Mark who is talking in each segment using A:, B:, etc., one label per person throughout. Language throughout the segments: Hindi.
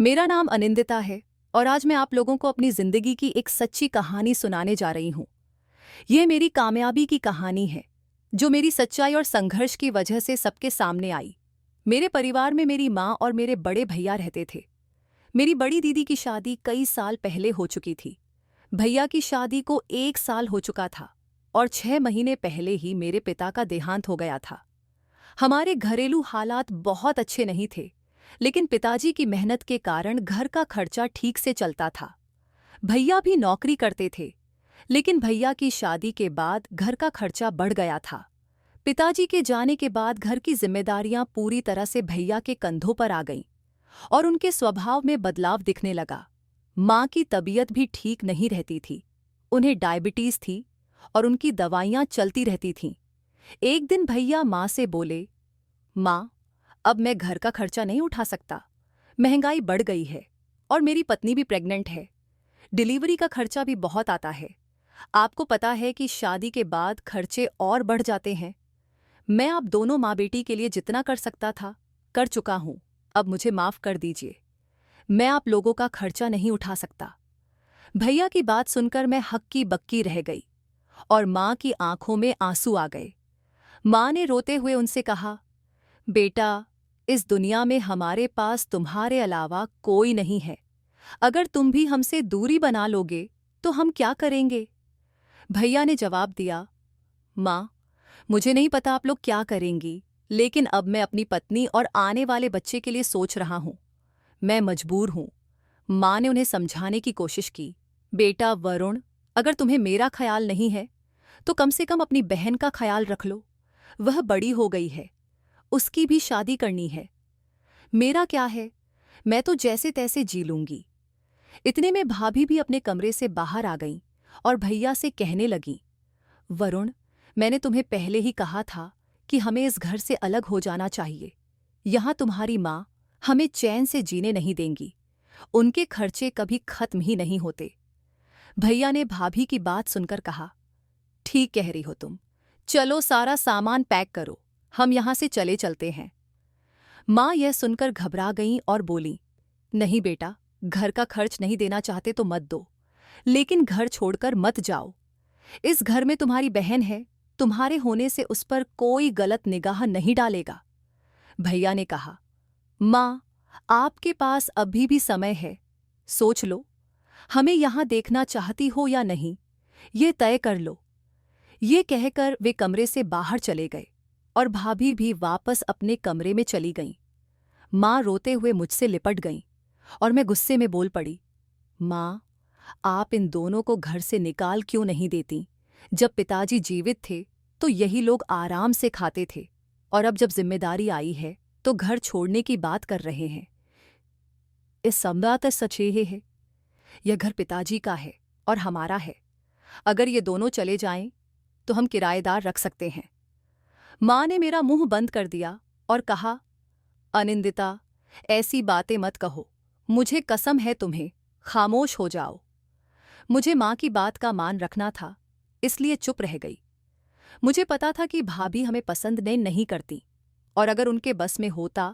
A: मेरा नाम अनिंदिता है और आज मैं आप लोगों को अपनी जिंदगी की एक सच्ची कहानी सुनाने जा रही हूँ। ये मेरी कामयाबी की कहानी है, जो मेरी सच्चाई और संघर्ष की वजह से सबके सामने आई। मेरे परिवार में मेरी माँ और मेरे बड़े भैया रहते थे। मेरी बड़ी दीदी की शादी कई साल पहले हो चुकी थी। भैया की शादी को 1 साल हो चुका था और 6 महीने पहले ही मेरे पिता का देहांत हो गया था। हमारे घरेलू हालात बहुत अच्छे नहीं थे, लेकिन पिताजी की मेहनत के कारण घर का खर्चा ठीक से चलता था। भैया भी नौकरी करते थे, लेकिन भैया की शादी के बाद घर का खर्चा बढ़ गया था। पिताजी के जाने के बाद घर की जिम्मेदारियां पूरी तरह से भैया के कंधों पर आ गईं और उनके स्वभाव में बदलाव दिखने लगा। माँ की तबीयत भी ठीक नहीं रहती थी। उन्हें डायबिटीज थी और उनकी दवाइयां चलती रहती थीं। एक दिन भैया माँ से बोले, माँ, अब मैं घर का खर्चा नहीं उठा सकता। महंगाई बढ़ गई है और मेरी पत्नी भी प्रेग्नेंट है। डिलीवरी का खर्चा भी बहुत आता है। आपको पता है कि शादी के बाद खर्चे और बढ़ जाते हैं। मैं आप दोनों माँ बेटी के लिए जितना कर सकता था, कर चुका हूँ। अब मुझे माफ़ कर दीजिए। मैं आप लोगों का खर्चा नहीं उठा सकता। भैया की बात सुनकर मैं हक्की बक्की रह गई और माँ की आंखों में आंसू आ गए। माँ ने रोते हुए उनसे कहा, बेटा, इस दुनिया में हमारे पास तुम्हारे अलावा कोई नहीं है। अगर तुम भी हमसे दूरी बना लोगे तो हम क्या करेंगे? भैया ने जवाब दिया, माँ, मुझे नहीं पता आप लोग क्या करेंगी, लेकिन अब मैं अपनी पत्नी और आने वाले बच्चे के लिए सोच रहा हूँ। मैं मजबूर हूँ। माँ ने उन्हें समझाने की कोशिश की, बेटा वरुण, अगर तुम्हें मेरा ख्याल नहीं है तो कम से कम अपनी बहन का ख्याल रख लो। वह बड़ी हो गई है, उसकी भी शादी करनी है। मेरा क्या है, मैं तो जैसे तैसे जी लूंगी। इतने में भाभी भी अपने कमरे से बाहर आ गईं और भैया से कहने लगीं, वरुण, मैंने तुम्हें पहले ही कहा था कि हमें इस घर से अलग हो जाना चाहिए। यहाँ तुम्हारी माँ हमें चैन से जीने नहीं देंगी। उनके खर्चे कभी खत्म ही नहीं होते। भैया ने भाभी की बात सुनकर कहा, ठीक कह रही हो तुम। चलो सारा सामान पैक करो, हम यहाँ से चले चलते हैं। माँ यह सुनकर घबरा गईं और बोलीं, नहीं बेटा, घर का खर्च नहीं देना चाहते तो मत दो, लेकिन घर छोड़कर मत जाओ। इस घर में तुम्हारी बहन है, तुम्हारे होने से उस पर कोई गलत निगाह नहीं डालेगा। भैया ने कहा, माँ, आपके पास अभी भी समय है, सोच लो। हमें यहाँ देखना चाहती हो या नहीं, ये तय कर लो। ये कहकर वे कमरे से बाहर चले गए और भाभी भी वापस अपने कमरे में चली गईं। माँ रोते हुए मुझसे लिपट गईं और मैं गुस्से में बोल पड़ी, माँ, आप इन दोनों को घर से निकाल क्यों नहीं देती? जब पिताजी जीवित थे तो यही लोग आराम से खाते थे, और अब जब जिम्मेदारी आई है तो घर छोड़ने की बात कर रहे हैं। इस संवाद सच ये है, यह घर पिताजी का है और हमारा है। अगर ये दोनों चले जाएं तो हम किराएदार रख सकते हैं। माँ ने मेरा मुंह बंद कर दिया और कहा, अनिंदिता, ऐसी बातें मत कहो। मुझे कसम है तुम्हें, खामोश हो जाओ। मुझे माँ की बात का मान रखना था, इसलिए चुप रह गई। मुझे पता था कि भाभी हमें पसंद नहीं करती, और अगर उनके बस में होता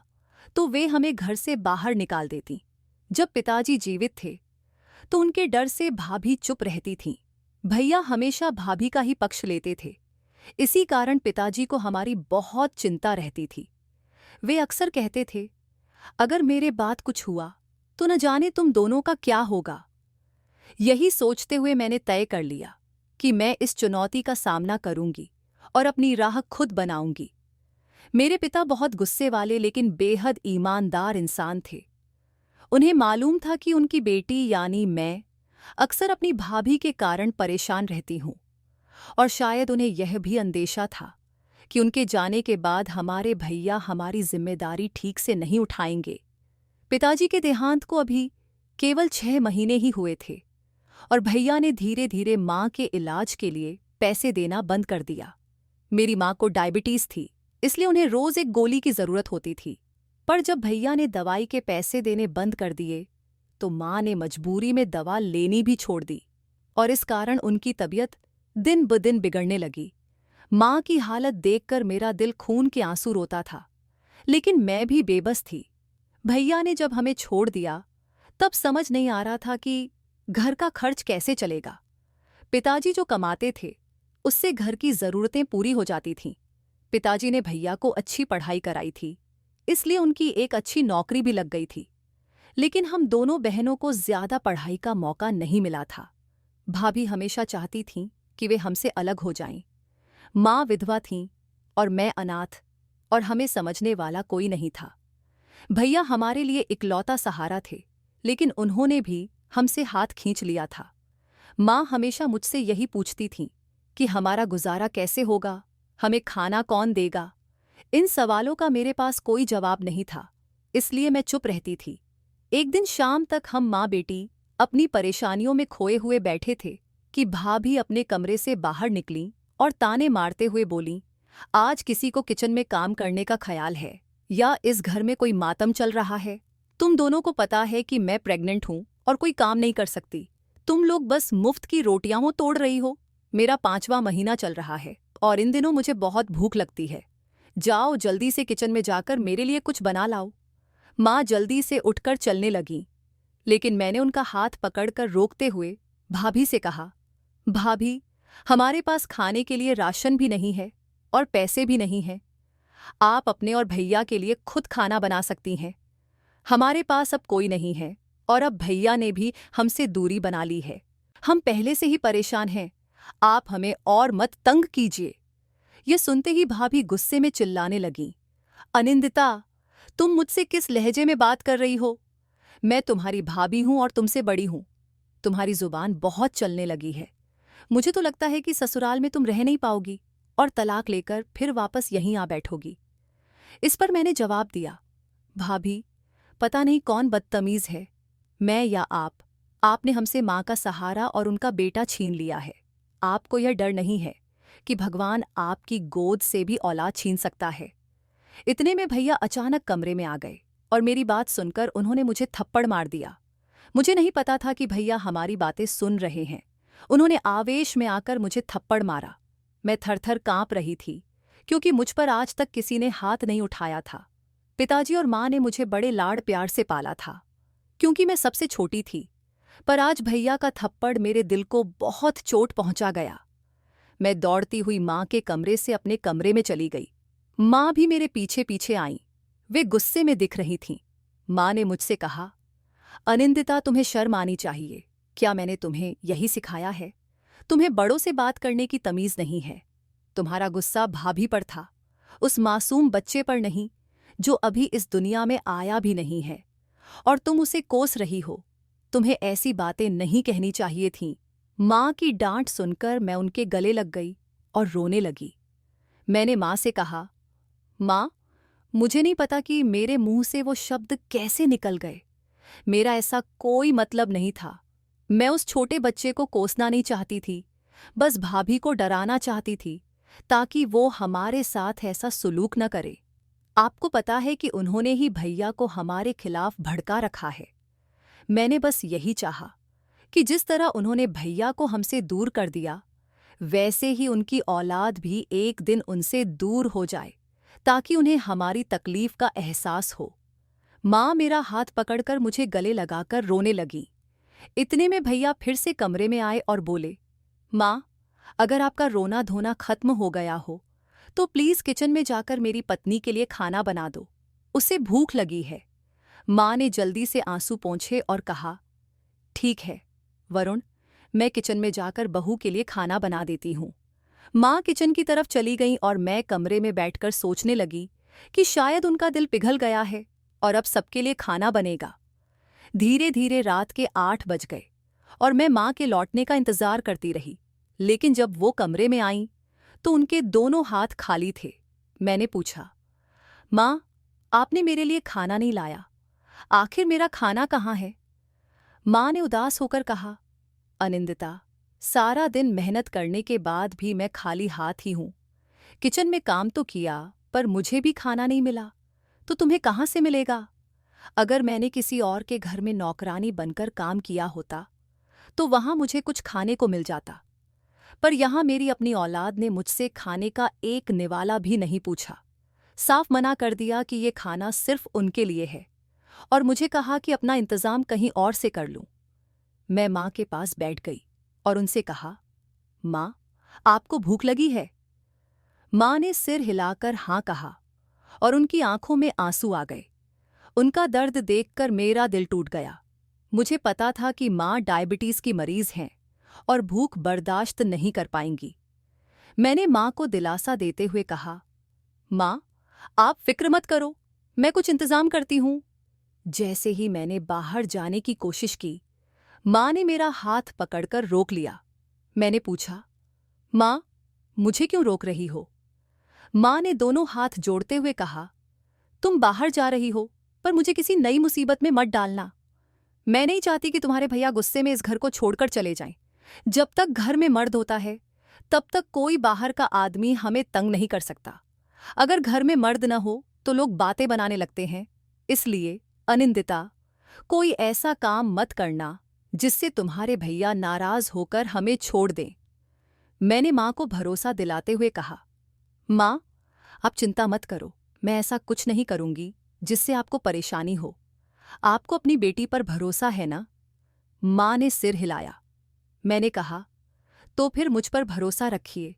A: तो वे हमें घर से बाहर निकाल देती। जब पिताजी जीवित थे तो उनके डर से भाभी चुप रहती थीं। भैया हमेशा भाभी का ही पक्ष लेते थे। इसी कारण पिताजी को हमारी बहुत चिंता रहती थी। वे अक्सर कहते थे, अगर मेरे बाद कुछ हुआ तो न जाने तुम दोनों का क्या होगा। यही सोचते हुए मैंने तय कर लिया कि मैं इस चुनौती का सामना करूंगी और अपनी राह खुद बनाऊंगी। मेरे पिता बहुत गुस्से वाले लेकिन बेहद ईमानदार इंसान थे। उन्हें मालूम था कि उनकी बेटी यानी मैं अक्सर अपनी भाभी के कारण परेशान रहती हूँ, और शायद उन्हें यह भी अंदेशा था कि उनके जाने के बाद हमारे भैया हमारी जिम्मेदारी ठीक से नहीं उठाएंगे। पिताजी के देहांत को अभी केवल 6 महीने ही हुए थे और भैया ने धीरे धीरे माँ के इलाज के लिए पैसे देना बंद कर दिया। मेरी माँ को डायबिटीज थी, इसलिए उन्हें रोज एक गोली की जरूरत होती थी। पर जब भैया ने दवाई के पैसे देने बंद कर दिए तो माँ ने मजबूरी में दवा लेनी भी छोड़ दी, और इस कारण उनकी तबीयत दिन ब दिन बिगड़ने लगी। माँ की हालत देखकर मेरा दिल खून के आंसू रोता था, लेकिन मैं भी बेबस थी। भैया ने जब हमें छोड़ दिया तब समझ नहीं आ रहा था कि घर का खर्च कैसे चलेगा। पिताजी जो कमाते थे उससे घर की ज़रूरतें पूरी हो जाती थीं। पिताजी ने भैया को अच्छी पढ़ाई कराई थी, इसलिए उनकी एक अच्छी नौकरी भी लग गई थी। लेकिन हम दोनों बहनों को ज़्यादा पढ़ाई का मौका नहीं मिला था। भाभी हमेशा चाहती थीं कि वे हमसे अलग हो जाएं। माँ विधवा थीं और मैं अनाथ, और हमें समझने वाला कोई नहीं था। भैया हमारे लिए इकलौता सहारा थे, लेकिन उन्होंने भी हमसे हाथ खींच लिया था। माँ हमेशा मुझसे यही पूछती थीं कि हमारा गुजारा कैसे होगा, हमें खाना कौन देगा। इन सवालों का मेरे पास कोई जवाब नहीं था, इसलिए मैं चुप रहती थी। एक दिन शाम तक हम माँ बेटी अपनी परेशानियों में खोए हुए बैठे थे कि भाभी अपने कमरे से बाहर निकलीं और ताने मारते हुए बोलीं, आज किसी को किचन में काम करने का ख्याल है या इस घर में कोई मातम चल रहा है? तुम दोनों को पता है कि मैं प्रेग्नेंट हूं और कोई काम नहीं कर सकती। तुम लोग बस मुफ्त की रोटियां तोड़ रही हो। मेरा 5वां महीना चल रहा है और इन दिनों मुझे बहुत भूख लगती है। जाओ जल्दी से किचन में जाकर मेरे लिए कुछ बना लाओ। माँ जल्दी से उठकर चलने लगीं, लेकिन मैंने उनका हाथ पकड़कर रोकते हुए भाभी से कहा, भाभी, हमारे पास खाने के लिए राशन भी नहीं है और पैसे भी नहीं हैं। आप अपने और भैया के लिए खुद खाना बना सकती हैं। हमारे पास अब कोई नहीं है और अब भैया ने भी हमसे दूरी बना ली है। हम पहले से ही परेशान हैं, आप हमें और मत तंग कीजिए। ये सुनते ही भाभी गुस्से में चिल्लाने लगीं, अनिंदिता, तुम मुझसे किस लहजे में बात कर रही हो? मैं तुम्हारी भाभी हूं और तुमसे बड़ी हूं। तुम्हारी जुबान बहुत चलने लगी है। मुझे तो लगता है कि ससुराल में तुम रह नहीं पाओगी और तलाक लेकर फिर वापस यहीं आ बैठोगी। इस पर मैंने जवाब दिया, भाभी, पता नहीं कौन बदतमीज है, मैं या आप। आपने हमसे माँ का सहारा और उनका बेटा छीन लिया है। आपको यह डर नहीं है कि भगवान आपकी गोद से भी औलाद छीन सकता है। इतने में भैया अचानक कमरे में आ गए और मेरी बात सुनकर उन्होंने मुझे थप्पड़ मार दिया। मुझे नहीं पता था कि भैया हमारी बातें सुन रहे हैं। उन्होंने आवेश में आकर मुझे थप्पड़ मारा। मैं थरथर कांप रही थी, क्योंकि मुझ पर आज तक किसी ने हाथ नहीं उठाया था। पिताजी और माँ ने मुझे बड़े लाड़ प्यार से पाला था, क्योंकि मैं सबसे छोटी थी। पर आज भैया का थप्पड़ मेरे दिल को बहुत चोट पहुंचा गया। मैं दौड़ती हुई माँ के कमरे से अपने कमरे में चली गई। माँ भी मेरे पीछे पीछे आईं। वे गुस्से में दिख रही थीं। माँ ने मुझसे कहा, अनिंदिता, तुम्हें शर्म आनी चाहिए। क्या मैंने तुम्हें यही सिखाया है? तुम्हें बड़ों से बात करने की तमीज़ नहीं है। तुम्हारा गुस्सा भाभी पर था, उस मासूम बच्चे पर नहीं जो अभी इस दुनिया में आया भी नहीं है, और तुम उसे कोस रही हो। तुम्हें ऐसी बातें नहीं कहनी चाहिए थीं। माँ की डांट सुनकर मैं उनके गले लग गई और रोने लगी। मैंने माँ से कहा, माँ, मुझे नहीं पता कि मेरे मुंह से वो शब्द कैसे निकल गए। मेरा ऐसा कोई मतलब नहीं था। मैं उस छोटे बच्चे को कोसना नहीं चाहती थी, बस भाभी को डराना चाहती थी ताकि वो हमारे साथ ऐसा सुलूक न करे। आपको पता है कि उन्होंने ही भैया को हमारे खिलाफ भड़का रखा है। मैंने बस यही चाहा कि जिस तरह उन्होंने भैया को हमसे दूर कर दिया, वैसे ही उनकी औलाद भी एक दिन उनसे दूर हो जाए, ताकि उन्हें हमारी तकलीफ का एहसास हो। माँ मेरा हाथ पकड़कर मुझे गले लगाकर रोने लगी। इतने में भैया फिर से कमरे में आए और बोले, माँ, अगर आपका रोना धोना खत्म हो गया हो तो प्लीज किचन में जाकर मेरी पत्नी के लिए खाना बना दो, उसे भूख लगी है। माँ ने जल्दी से आंसू पोंछे और कहा, ठीक है वरुण, मैं किचन में जाकर बहू के लिए खाना बना देती हूँ। माँ किचन की तरफ चली गईं और मैं कमरे में बैठकर सोचने लगी कि शायद उनका दिल पिघल गया है और अब सबके लिए खाना बनेगा। धीरे धीरे रात के 8 बज गए और मैं माँ के लौटने का इंतजार करती रही, लेकिन जब वो कमरे में आईं तो उनके दोनों हाथ खाली थे। मैंने पूछा, माँ, आपने मेरे लिए खाना नहीं लाया, आखिर मेरा खाना कहाँ है? माँ ने उदास होकर कहा, अनिंदिता, सारा दिन मेहनत करने के बाद भी मैं खाली हाथ ही हूँ। किचन में काम तो किया पर मुझे भी खाना नहीं मिला, तो तुम्हें कहाँ से मिलेगा? अगर मैंने किसी और के घर में नौकरानी बनकर काम किया होता तो वहां मुझे कुछ खाने को मिल जाता, पर यहां मेरी अपनी औलाद ने मुझसे खाने का एक निवाला भी नहीं पूछा। साफ मना कर दिया कि ये खाना सिर्फ उनके लिए है और मुझे कहा कि अपना इंतजाम कहीं और से कर लूं। मैं माँ के पास बैठ गई और उनसे कहा, माँ, आपको भूख लगी है? माँ ने सिर हिलाकर हाँ कहा और उनकी आंखों में आंसू आ गए। उनका दर्द देखकर मेरा दिल टूट गया। मुझे पता था कि माँ डायबिटीज की मरीज हैं और भूख बर्दाश्त नहीं कर पाएंगी। मैंने माँ को दिलासा देते हुए कहा, माँ, आप फिक्र मत करो, मैं कुछ इंतजाम करती हूँ। जैसे ही मैंने बाहर जाने की कोशिश की, माँ ने मेरा हाथ पकड़कर रोक लिया। मैंने पूछा, माँ, मुझे क्यों रोक रही हो? माँ ने दोनों हाथ जोड़ते हुए कहा, तुम बाहर जा रही हो, पर मुझे किसी नई मुसीबत में मत डालना। मैं नहीं चाहती कि तुम्हारे भैया गुस्से में इस घर को छोड़कर चले जाएं। जब तक घर में मर्द होता है, तब तक कोई बाहर का आदमी हमें तंग नहीं कर सकता। अगर घर में मर्द न हो तो लोग बातें बनाने लगते हैं। इसलिए अनिंदिता, कोई ऐसा काम मत करना जिससे तुम्हारे भैया नाराज होकर हमें छोड़ दें। मैंने माँ को भरोसा दिलाते हुए कहा, माँ, आप चिंता मत करो, मैं ऐसा कुछ नहीं करूंगी जिससे आपको परेशानी हो। आपको अपनी बेटी पर भरोसा है ना? माँ ने सिर हिलाया। मैंने कहा, तो फिर मुझ पर भरोसा रखिए,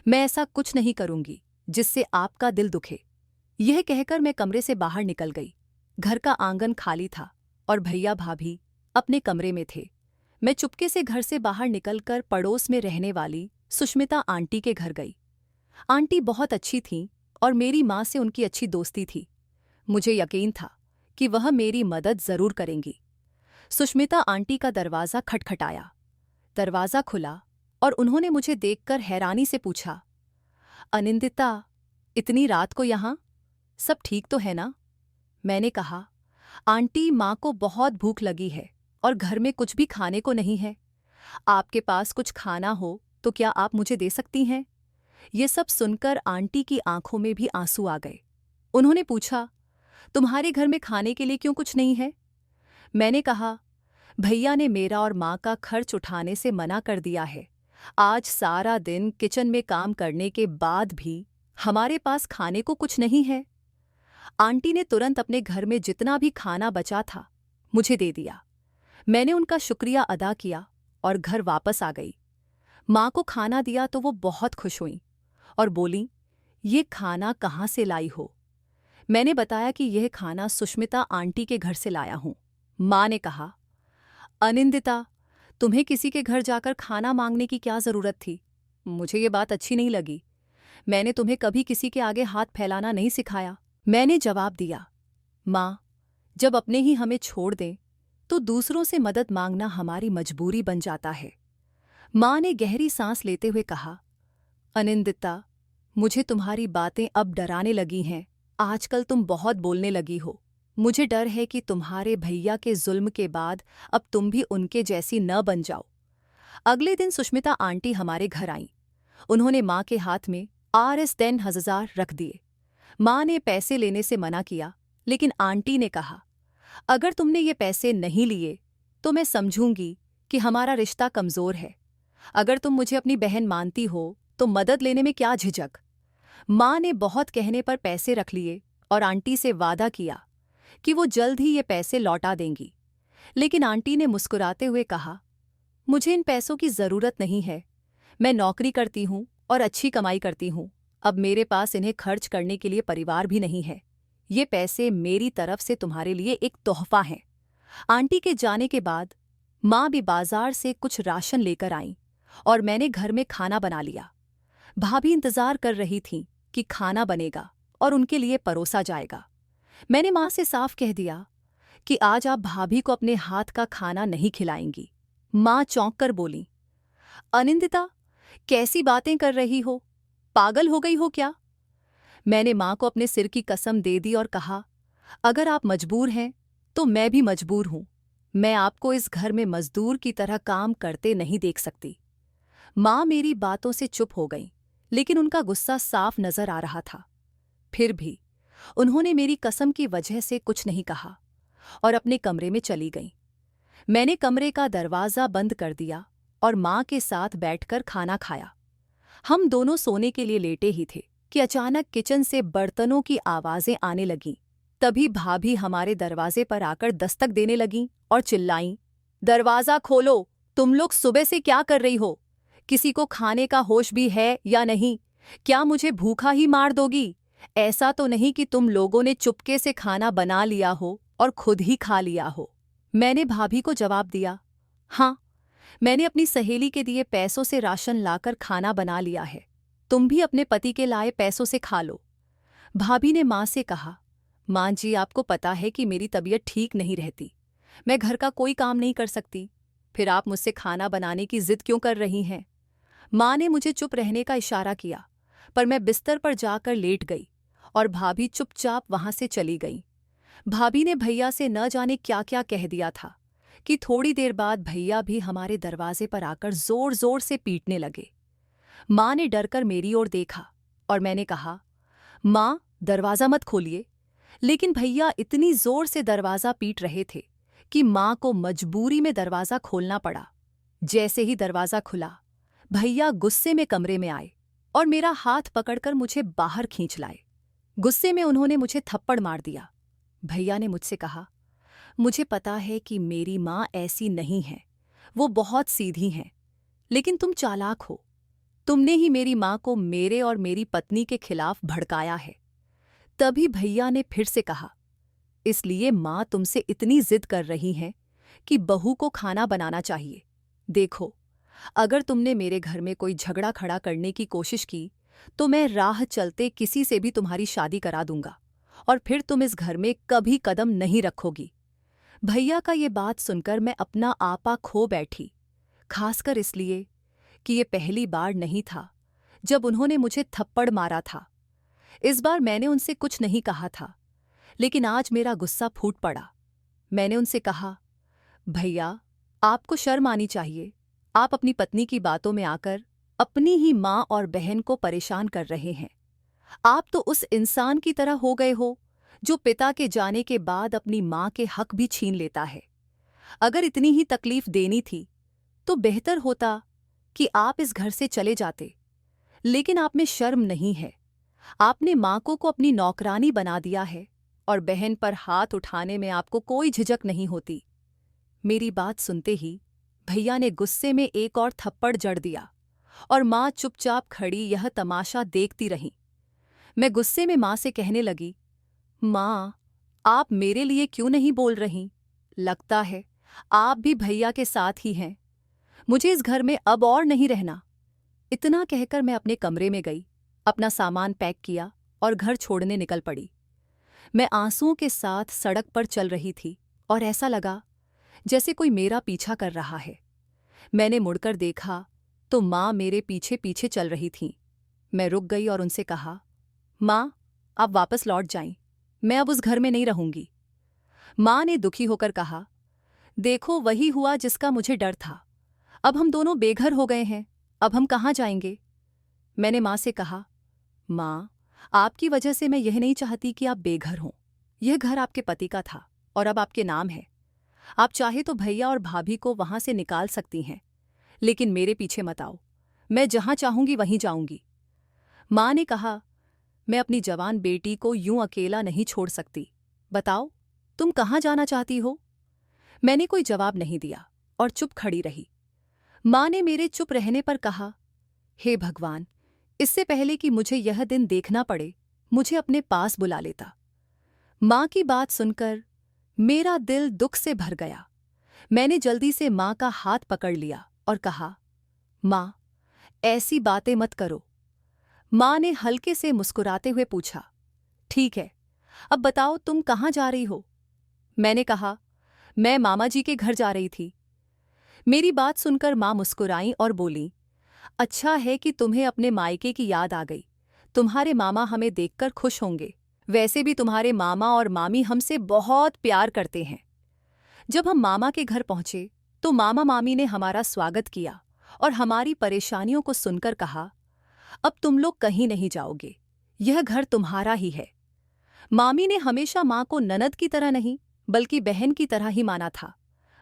A: मैं ऐसा कुछ नहीं करूंगी जिससे आपका दिल दुखे। यह कहकर मैं कमरे से बाहर निकल गई। घर का आंगन खाली था और भैया भाभी अपने कमरे में थे। मैं चुपके से घर से बाहर निकलकर पड़ोस में रहने वाली सुष्मिता आंटी के घर गई। आंटी बहुत अच्छी थीं और मेरी माँ से उनकी अच्छी दोस्ती थी। मुझे यकीन था कि वह मेरी मदद जरूर करेंगी। सुष्मिता आंटी का दरवाज़ा खटखटाया। दरवाज़ा खुला और उन्होंने मुझे देखकर हैरानी से पूछा, अनिंदिता, इतनी रात को यहाँ? सब ठीक तो है ना? मैंने कहा, आंटी, माँ को बहुत भूख लगी है और घर में कुछ भी खाने को नहीं है। आपके पास कुछ खाना हो तो क्या आप मुझे दे सकती हैं? ये सब सुनकर आंटी की आंखों में भी आंसू आ गए। उन्होंने पूछा, तुम्हारे घर में खाने के लिए क्यों कुछ नहीं है? मैंने कहा, भैया ने मेरा और माँ का खर्च उठाने से मना कर दिया है। आज सारा दिन किचन में काम करने के बाद भी हमारे पास खाने को कुछ नहीं है। आंटी ने तुरंत अपने घर में जितना भी खाना बचा था मुझे दे दिया। मैंने उनका शुक्रिया अदा किया और घर वापस आ गई। माँ को खाना दिया तो वो बहुत खुश हुई और बोली, ये खाना कहाँ से लाई हो? मैंने बताया कि यह खाना सुष्मिता आंटी के घर से लाया हूँ। माँ ने कहा, अनिंदिता, तुम्हें किसी के घर जाकर खाना मांगने की क्या जरूरत थी? मुझे ये बात अच्छी नहीं लगी। मैंने तुम्हें कभी किसी के आगे हाथ फैलाना नहीं सिखाया। मैंने जवाब दिया, माँ, जब अपने ही हमें छोड़ दें तो दूसरों से मदद मांगना हमारी मजबूरी बन जाता है। माँ ने गहरी सांस लेते हुए कहा, अनिंदिता, मुझे तुम्हारी बातें अब डराने लगी हैं। आजकल तुम बहुत बोलने लगी हो। मुझे डर है कि तुम्हारे भैया के जुल्म के बाद अब तुम भी उनके जैसी न बन जाओ। अगले दिन सुष्मिता आंटी हमारे घर आईं। उन्होंने माँ के हाथ में Rs10,000 रख दिए। माँ ने पैसे लेने से मना किया, लेकिन आंटी ने कहा, अगर तुमने ये पैसे नहीं लिए तो मैं समझूंगी कि हमारा रिश्ता कमजोर है। अगर तुम मुझे अपनी बहन मानती हो तो मदद लेने में क्या झिझक। माँ ने बहुत कहने पर पैसे रख लिए और आंटी से वादा किया कि वो जल्द ही ये पैसे लौटा देंगी। लेकिन आंटी ने मुस्कुराते हुए कहा, मुझे इन पैसों की ज़रूरत नहीं है। मैं नौकरी करती हूँ और अच्छी कमाई करती हूँ। अब मेरे पास इन्हें खर्च करने के लिए परिवार भी नहीं है। ये पैसे मेरी तरफ से तुम्हारे लिए एक तोहफा हैं। आंटी के जाने के बाद माँ भी बाजार से कुछ राशन लेकर आईं और मैंने घर में खाना बना लिया। भाभी इंतजार कर रही थीं कि खाना बनेगा और उनके लिए परोसा जाएगा। मैंने माँ से साफ कह दिया कि आज आप भाभी को अपने हाथ का खाना नहीं खिलाएंगी। माँ चौंक कर बोली, अनिंदिता, कैसी बातें कर रही हो? पागल हो गई हो क्या? मैंने माँ को अपने सिर की कसम दे दी और कहा, अगर आप मजबूर हैं तो मैं भी मजबूर हूं। मैं आपको इस घर में मजदूर की तरह काम करते नहीं देख सकती। माँ मेरी बातों से चुप हो गईं, लेकिन उनका गुस्सा साफ नजर आ रहा था। फिर भी उन्होंने मेरी कसम की वजह से कुछ नहीं कहा और अपने कमरे में चली गईं। मैंने कमरे का दरवाज़ा बंद कर दिया और माँ के साथ बैठकर खाना खाया। हम दोनों सोने के लिए लेटे ही थे कि अचानक किचन से बर्तनों की आवाज़ें आने लगीं। तभी भाभी हमारे दरवाजे पर आकर दस्तक देने लगीं और चिल्लाईं, दरवाजा खोलो, तुम लोग सुबह से क्या कर रही हो? किसी को खाने का होश भी है या नहीं? क्या मुझे भूखा ही मार दोगी? ऐसा तो नहीं कि तुम लोगों ने चुपके से खाना बना लिया हो और खुद ही खा लिया हो। मैंने भाभी को जवाब दिया, हाँ, मैंने अपनी सहेली के दिए पैसों से राशन लाकर खाना बना लिया है। तुम भी अपने पति के लाए पैसों से खा लो। भाभी ने माँ से कहा, माँ जी, आपको पता है कि मेरी तबीयत ठीक नहीं रहती, मैं घर का कोई काम नहीं कर सकती, फिर आप मुझसे खाना बनाने की जिद क्यों कर रही हैं? माँ ने मुझे चुप रहने का इशारा किया, पर मैं बिस्तर पर जाकर लेट गई और भाभी चुपचाप वहां से चली गई। भाभी ने भैया से न जाने क्या क्या कह दिया था कि थोड़ी देर बाद भैया भी हमारे दरवाजे पर आकर जोर जोर से पीटने लगे। माँ ने डरकर मेरी ओर देखा और मैंने कहा, माँ, दरवाज़ा मत खोलिए। लेकिन भैया इतनी जोर से दरवाज़ा पीट रहे थे कि माँ को मजबूरी में दरवाज़ा खोलना पड़ा। जैसे ही दरवाज़ा खुला, भैया गुस्से में कमरे में आए और मेरा हाथ पकड़कर मुझे बाहर खींच लाए। गुस्से में उन्होंने मुझे थप्पड़ मार दिया। भैया ने मुझसे कहा, मुझे पता है कि मेरी माँ ऐसी नहीं है, वो बहुत सीधी हैं, लेकिन तुम चालाक हो। तुमने ही मेरी माँ को मेरे और मेरी पत्नी के खिलाफ भड़काया है। तभी भैया ने फिर से कहा, इसलिए माँ तुमसे इतनी जिद कर रही हैं कि बहू को खाना बनाना चाहिए। देखो, अगर तुमने मेरे घर में कोई झगड़ा खड़ा करने की कोशिश की तो मैं राह चलते किसी से भी तुम्हारी शादी करा दूंगा और फिर तुम इस घर में कभी कदम नहीं रखोगी। भैया का ये बात सुनकर मैं अपना आपा खो बैठी, खासकर इसलिए कि ये पहली बार नहीं था जब उन्होंने मुझे थप्पड़ मारा था। इस बार मैंने उनसे कुछ नहीं कहा था, लेकिन आज मेरा गुस्सा फूट पड़ा। मैंने उनसे कहा, भैया, आपको शर्म आनी चाहिए। आप अपनी पत्नी की बातों में आकर अपनी ही माँ और बहन को परेशान कर रहे हैं। आप तो उस इंसान की तरह हो गए हो जो पिता के जाने के बाद अपनी माँ के हक भी छीन लेता है। अगर इतनी ही तकलीफ देनी थी तो बेहतर होता कि आप इस घर से चले जाते, लेकिन आप में शर्म नहीं है। आपने माँ को अपनी नौकरानी बना दिया है और बहन पर हाथ उठाने में आपको कोई झिझक नहीं होती। मेरी बात सुनते ही भैया ने गुस्से में एक और थप्पड़ जड़ दिया और माँ चुपचाप खड़ी यह तमाशा देखती रही। मैं गुस्से में माँ से कहने लगी, माँ, आप मेरे लिए क्यों नहीं बोल रही? लगता है आप भी भैया के साथ ही हैं। मुझे इस घर में अब और नहीं रहना। इतना कहकर मैं अपने कमरे में गई, अपना सामान पैक किया और घर छोड़ने निकल पड़ी। मैं आंसुओं के साथ सड़क पर चल रही थी और ऐसा लगा जैसे कोई मेरा पीछा कर रहा है। मैंने मुड़कर देखा तो माँ मेरे पीछे पीछे चल रही थीं। मैं रुक गई और उनसे कहा, माँ, आप वापस लौट जाएं, मैं अब उस घर में नहीं रहूंगी। माँ ने दुखी होकर कहा, देखो, वही हुआ जिसका मुझे डर था। अब हम दोनों बेघर हो गए हैं, अब हम कहाँ जाएंगे? मैंने माँ से कहा, माँ, आपकी वजह से मैं यह नहीं चाहती कि आप बेघर हों। यह घर आपके पति का था और अब आपके नाम है। आप चाहे तो भैया और भाभी को वहां से निकाल सकती हैं, लेकिन मेरे पीछे मत आओ। मैं जहां चाहूंगी वहीं जाऊंगी। माँ ने कहा, मैं अपनी जवान बेटी को यूं अकेला नहीं छोड़ सकती। बताओ, तुम कहाँ जाना चाहती हो? मैंने कोई जवाब नहीं दिया और चुप खड़ी रही। माँ ने मेरे चुप रहने पर कहा, हे भगवान, इससे पहले कि मुझे यह दिन देखना पड़े, मुझे अपने पास बुला लेता। माँ की बात सुनकर मेरा दिल दुख से भर गया। मैंने जल्दी से माँ का हाथ पकड़ लिया और कहा, माँ, ऐसी बातें मत करो। माँ ने हल्के से मुस्कुराते हुए पूछा, ठीक है, अब बताओ तुम कहाँ जा रही हो? मैंने कहा, मैं मामा जी के घर जा रही थी। मेरी बात सुनकर माँ मुस्कुराईं और बोलीं, अच्छा है कि तुम्हें अपने मायके की याद आ गई। तुम्हारे मामा हमें देखकर खुश होंगे। वैसे भी तुम्हारे मामा और मामी हमसे बहुत प्यार करते हैं। जब हम मामा के घर पहुंचे तो मामा मामी ने हमारा स्वागत किया और हमारी परेशानियों को सुनकर कहा, अब तुम लोग कहीं नहीं जाओगे, यह घर तुम्हारा ही है। मामी ने हमेशा माँ को ननद की तरह नहीं बल्कि बहन की तरह ही माना था।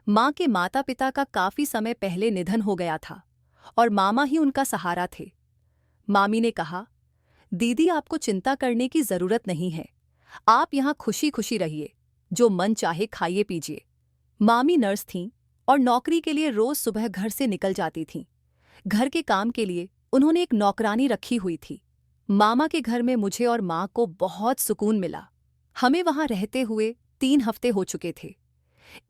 A: माँ के माता पिता का काफी समय पहले निधन हो गया था और मामा ही उनका सहारा थे। मामी ने कहा, दीदी, आपको चिंता करने की जरूरत नहीं है। आप यहाँ खुशी खुशी रहिए, जो मन चाहे खाइए पीजिए। मामी नर्स थीं और नौकरी के लिए रोज सुबह घर से निकल जाती थीं। घर के काम के लिए उन्होंने एक नौकरानी रखी हुई थी। मामा के घर में मुझे और माँ को बहुत सुकून मिला। हमें वहाँ रहते हुए 3 हफ्ते हो चुके थे।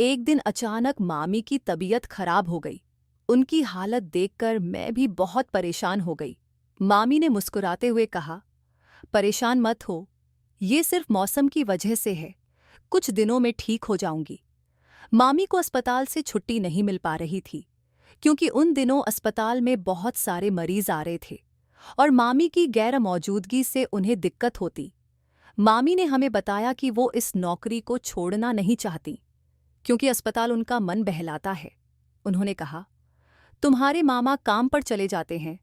A: एक दिन अचानक मामी की तबीयत खराब हो गई। उनकी हालत देखकर मैं भी बहुत परेशान हो गई। मामी ने मुस्कुराते हुए कहा, परेशान मत हो, ये सिर्फ मौसम की वजह से है, कुछ दिनों में ठीक हो जाऊंगी। मामी को अस्पताल से छुट्टी नहीं मिल पा रही थी, क्योंकि उन दिनों अस्पताल में बहुत सारे मरीज आ रहे थे और मामी की गैर मौजूदगी से उन्हें दिक्कत होती। मामी ने हमें बताया कि वो इस नौकरी को छोड़ना नहीं चाहती, क्योंकि अस्पताल उनका मन बहलाता है। उन्होंने कहा, तुम्हारे मामा काम पर चले जाते हैं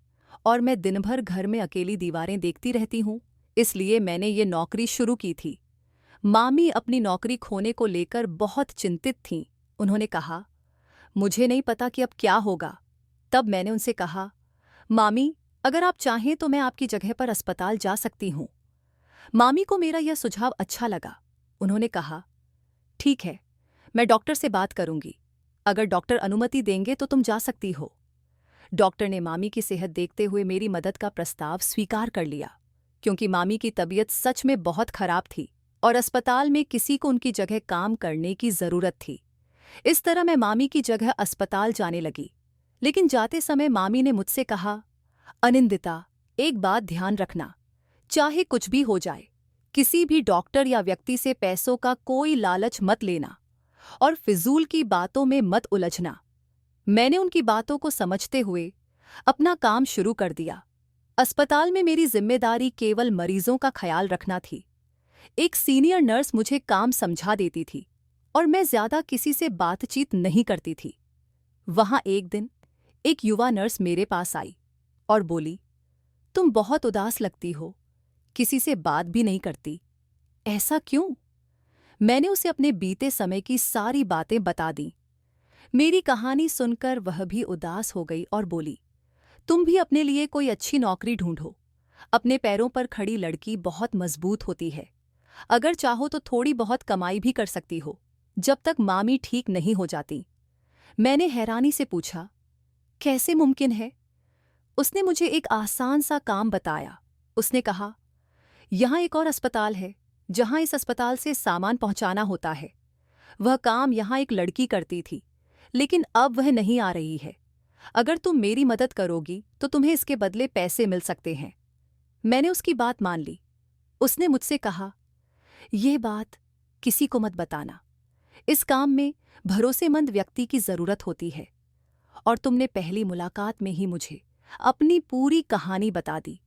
A: और मैं दिन भर घर में अकेली दीवारें देखती रहती हूँ, इसलिए मैंने ये नौकरी शुरू की थी। मामी अपनी नौकरी खोने को लेकर बहुत चिंतित थीं। उन्होंने कहा, मुझे नहीं पता कि अब क्या होगा। तब मैंने उनसे कहा, मामी, अगर आप चाहें तो मैं आपकी जगह पर अस्पताल जा सकती हूँ। मामी को मेरा यह सुझाव अच्छा लगा। उन्होंने कहा, ठीक है, मैं डॉक्टर से बात करूंगी। अगर डॉक्टर अनुमति देंगे तो तुम जा सकती हो। डॉक्टर ने मामी की सेहत देखते हुए मेरी मदद का प्रस्ताव स्वीकार कर लिया, क्योंकि मामी की तबीयत सच में बहुत खराब थी और अस्पताल में किसी को उनकी जगह काम करने की जरूरत थी। इस तरह मैं मामी की जगह अस्पताल जाने लगी। लेकिन जाते समय मामी ने मुझसे कहा, अनिंदिता, एक बात ध्यान रखना, चाहे कुछ भी हो जाए, किसी भी डॉक्टर या व्यक्ति से पैसों का कोई लालच मत लेना और फिजूल की बातों में मत उलझना। मैंने उनकी बातों को समझते हुए अपना काम शुरू कर दिया। अस्पताल में मेरी जिम्मेदारी केवल मरीजों का ख्याल रखना थी। एक सीनियर नर्स मुझे काम समझा देती थी और मैं ज्यादा किसी से बातचीत नहीं करती थी। वहां एक दिन एक युवा नर्स मेरे पास आई और बोली, तुम बहुत उदास लगती हो, किसी से बात भी नहीं करती, ऐसा क्यों? मैंने उसे अपने बीते समय की सारी बातें बता दी। मेरी कहानी सुनकर वह भी उदास हो गई और बोली, तुम भी अपने लिए कोई अच्छी नौकरी ढूंढो। अपने पैरों पर खड़ी लड़की बहुत मजबूत होती है। अगर चाहो तो थोड़ी बहुत कमाई भी कर सकती हो, जब तक मामी ठीक नहीं हो जाती। मैंने हैरानी से पूछा, कैसे मुमकिन है? उसने मुझे एक आसान सा काम बताया। उसने कहा, यहाँ एक और अस्पताल है, जहाँ इस अस्पताल से सामान पहुँचाना होता है। वह काम यहाँ एक लड़की करती थी, लेकिन अब वह नहीं आ रही है। अगर तुम मेरी मदद करोगी तो तुम्हें इसके बदले पैसे मिल सकते हैं। मैंने उसकी बात मान ली। उसने मुझसे कहा, ये बात किसी को मत बताना। इस काम में भरोसेमंद व्यक्ति की जरूरत होती है और तुमने पहली मुलाकात में ही मुझे अपनी पूरी कहानी बता दी,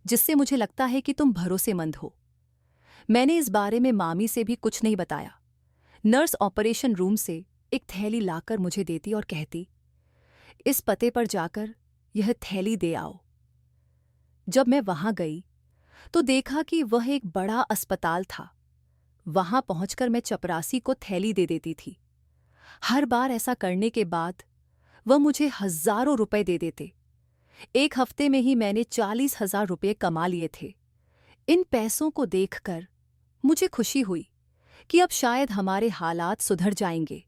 A: जिससे मुझे लगता है कि तुम भरोसेमंद हो। मैंने इस बारे में मामी से भी कुछ नहीं बताया। नर्स ऑपरेशन रूम से एक थैली लाकर मुझे देती और कहती, इस पते पर जाकर यह थैली दे आओ। जब मैं वहां गई तो देखा कि वह एक बड़ा अस्पताल था। वहां पहुंचकर मैं चपरासी को थैली दे देती थी। हर बार ऐसा करने के बाद वह मुझे हजारों रुपए दे देते। एक हफ्ते में ही मैंने 40,000 रुपये कमा लिए थे। इन पैसों को देखकर मुझे खुशी हुई कि अब शायद हमारे हालात सुधर जाएंगे।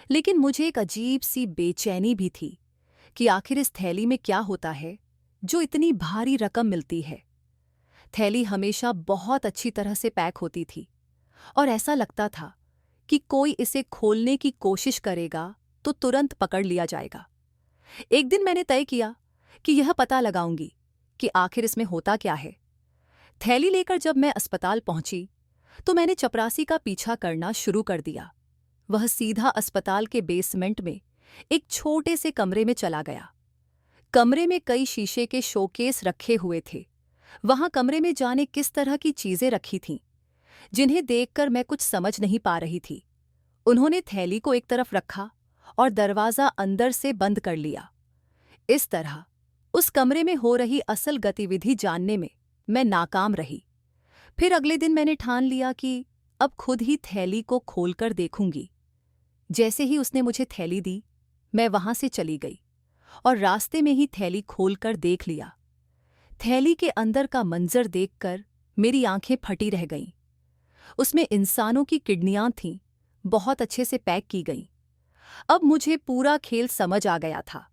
A: लेकिन मुझे एक अजीब सी बेचैनी भी थी कि आखिर इस थैली में क्या होता है जो इतनी भारी रकम मिलती है। थैली हमेशा बहुत अच्छी तरह से पैक होती थी और ऐसा लगता था कि कोई इसे खोलने की कोशिश करेगा तो तुरंत पकड़ लिया जाएगा। एक दिन मैंने तय किया कि यह पता लगाऊंगी कि आखिर इसमें होता क्या है। थैली लेकर जब मैं अस्पताल पहुंची तो मैंने चपरासी का पीछा करना शुरू कर दिया। वह सीधा अस्पताल के बेसमेंट में एक छोटे से कमरे में चला गया। कमरे में कई शीशे के शोकेस रखे हुए थे। वहां कमरे में जाने किस तरह की चीजें रखी थीं, जिन्हें देखकर मैं कुछ समझ नहीं पा रही थी। उन्होंने थैली को एक तरफ रखा और दरवाजा अंदर से बंद कर लिया। इस तरह उस कमरे में हो रही असल गतिविधि जानने में मैं नाकाम रही। फिर अगले दिन मैंने ठान लिया कि अब खुद ही थैली को खोलकर देखूंगी। जैसे ही उसने मुझे थैली दी, मैं वहां से चली गई और रास्ते में ही थैली खोलकर देख लिया। थैली के अंदर का मंजर देखकर मेरी आंखें फटी रह गईं। उसमें इंसानों की किडनियां थीं, बहुत अच्छे से पैक की गईं। अब मुझे पूरा खेल समझ आ गया था।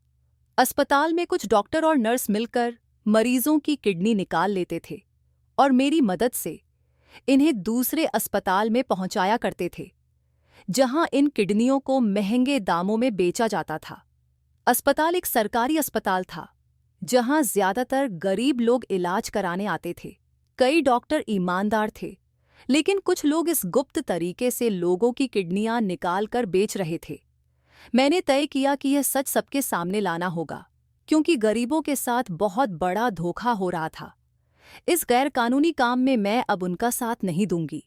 A: अस्पताल में कुछ डॉक्टर और नर्स मिलकर मरीजों की किडनी निकाल लेते थे और मेरी मदद से इन्हें दूसरे अस्पताल में पहुंचाया करते थे, जहां इन किडनियों को महंगे दामों में बेचा जाता था। अस्पताल एक सरकारी अस्पताल था, जहां ज्यादातर गरीब लोग इलाज कराने आते थे। कई डॉक्टर ईमानदार थे, लेकिन कुछ लोग इस गुप्त तरीके से लोगों की किडनियां निकाल कर बेच रहे थे। मैंने तय किया कि यह सच सबके सामने लाना होगा, क्योंकि गरीबों के साथ बहुत बड़ा धोखा हो रहा था। इस गैरकानूनी काम में मैं अब उनका साथ नहीं दूंगी।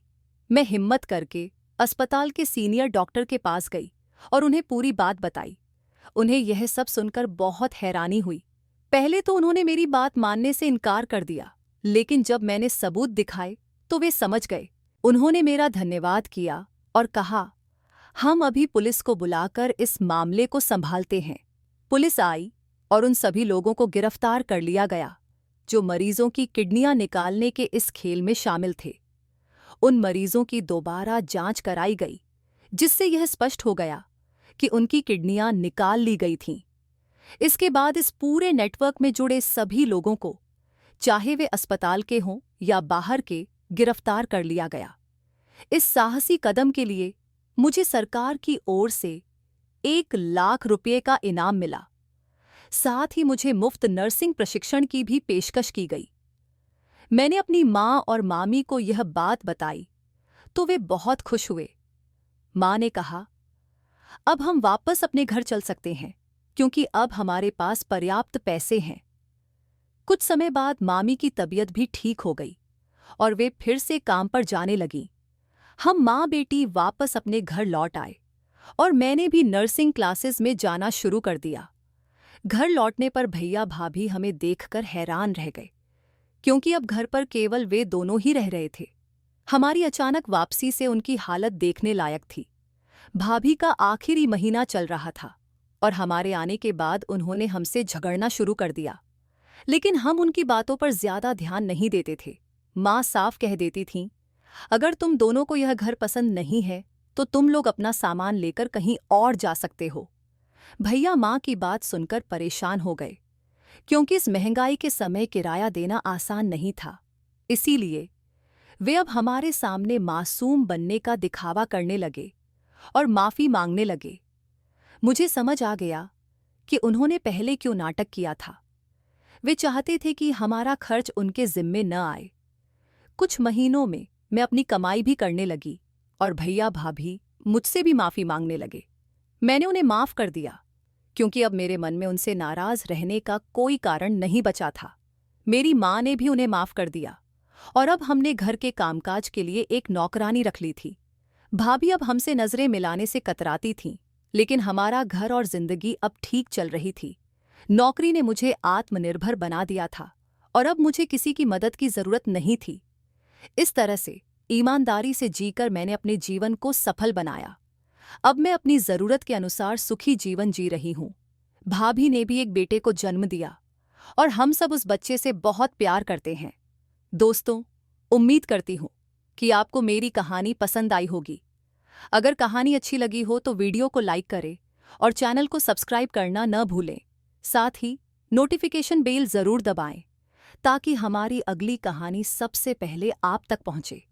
A: मैं हिम्मत करके अस्पताल के सीनियर डॉक्टर के पास गई और उन्हें पूरी बात बताई। उन्हें यह सब सुनकर बहुत हैरानी हुई। पहले तो उन्होंने मेरी बात मानने से इनकार कर दिया, लेकिन जब मैंने सबूत दिखाए तो वे समझ गए। उन्होंने मेरा धन्यवाद किया और कहा, हम अभी पुलिस को बुलाकर इस मामले को संभालते हैं। पुलिस आई और उन सभी लोगों को गिरफ्तार कर लिया गया जो मरीजों की किडनियां निकालने के इस खेल में शामिल थे। उन मरीजों की दोबारा जांच कराई गई, जिससे यह स्पष्ट हो गया कि उनकी किडनियां निकाल ली गई थीं। इसके बाद इस पूरे नेटवर्क में जुड़े सभी लोगों को, चाहे वे अस्पताल के हों या बाहर के, गिरफ्तार कर लिया गया। इस साहसी कदम के लिए मुझे सरकार की ओर से 1 लाख रुपये का इनाम मिला। साथ ही मुझे मुफ्त नर्सिंग प्रशिक्षण की भी पेशकश की गई। मैंने अपनी माँ और मामी को यह बात बताई तो वे बहुत खुश हुए। माँ ने कहा, अब हम वापस अपने घर चल सकते हैं, क्योंकि अब हमारे पास पर्याप्त पैसे हैं। कुछ समय बाद मामी की तबीयत भी ठीक हो गई और वे फिर से काम पर जाने लगीं। हम माँ बेटी वापस अपने घर लौट आए और मैंने भी नर्सिंग क्लासेस में जाना शुरू कर दिया। घर लौटने पर भैया भाभी हमें देखकर हैरान रह गए, क्योंकि अब घर पर केवल वे दोनों ही रह रहे थे। हमारी अचानक वापसी से उनकी हालत देखने लायक थी। भाभी का आखिरी महीना चल रहा था और हमारे आने के बाद उन्होंने हमसे झगड़ना शुरू कर दिया, लेकिन हम उनकी बातों पर ज्यादा ध्यान नहीं देते थे। माँ साफ कह देती थीं, अगर तुम दोनों को यह घर पसंद नहीं है तो तुम लोग अपना सामान लेकर कहीं और जा सकते हो। भैया माँ की बात सुनकर परेशान हो गए, क्योंकि इस महंगाई के समय किराया देना आसान नहीं था। इसीलिए वे अब हमारे सामने मासूम बनने का दिखावा करने लगे और माफी मांगने लगे। मुझे समझ आ गया कि उन्होंने पहले क्यों नाटक किया था। वे चाहते थे कि हमारा खर्च उनके जिम्मे न आए। कुछ महीनों में मैं अपनी कमाई भी करने लगी और भैया भाभी मुझसे भी माफी मांगने लगे। मैंने उन्हें माफ कर दिया, क्योंकि अब मेरे मन में उनसे नाराज रहने का कोई कारण नहीं बचा था। मेरी माँ ने भी उन्हें माफ कर दिया और अब हमने घर के कामकाज के लिए एक नौकरानी रख ली थी। भाभी अब हमसे नजरें मिलाने से कतराती थीं, लेकिन हमारा घर और जिंदगी अब ठीक चल रही थी। नौकरी ने मुझे आत्मनिर्भर बना दिया था और अब मुझे किसी की मदद की जरूरत नहीं थी। इस तरह से ईमानदारी से जीकर मैंने अपने जीवन को सफल बनाया। अब मैं अपनी जरूरत के अनुसार सुखी जीवन जी रही हूँ। भाभी ने भी एक बेटे को जन्म दिया और हम सब उस बच्चे से बहुत प्यार करते हैं। दोस्तों, उम्मीद करती हूँ कि आपको मेरी कहानी पसंद आई होगी। अगर कहानी अच्छी लगी हो तो वीडियो को लाइक करें और चैनल को सब्सक्राइब करना न भूलें। साथ ही नोटिफिकेशन बेल जरूर दबाएं, ताकि हमारी अगली कहानी सबसे पहले आप तक पहुंचे।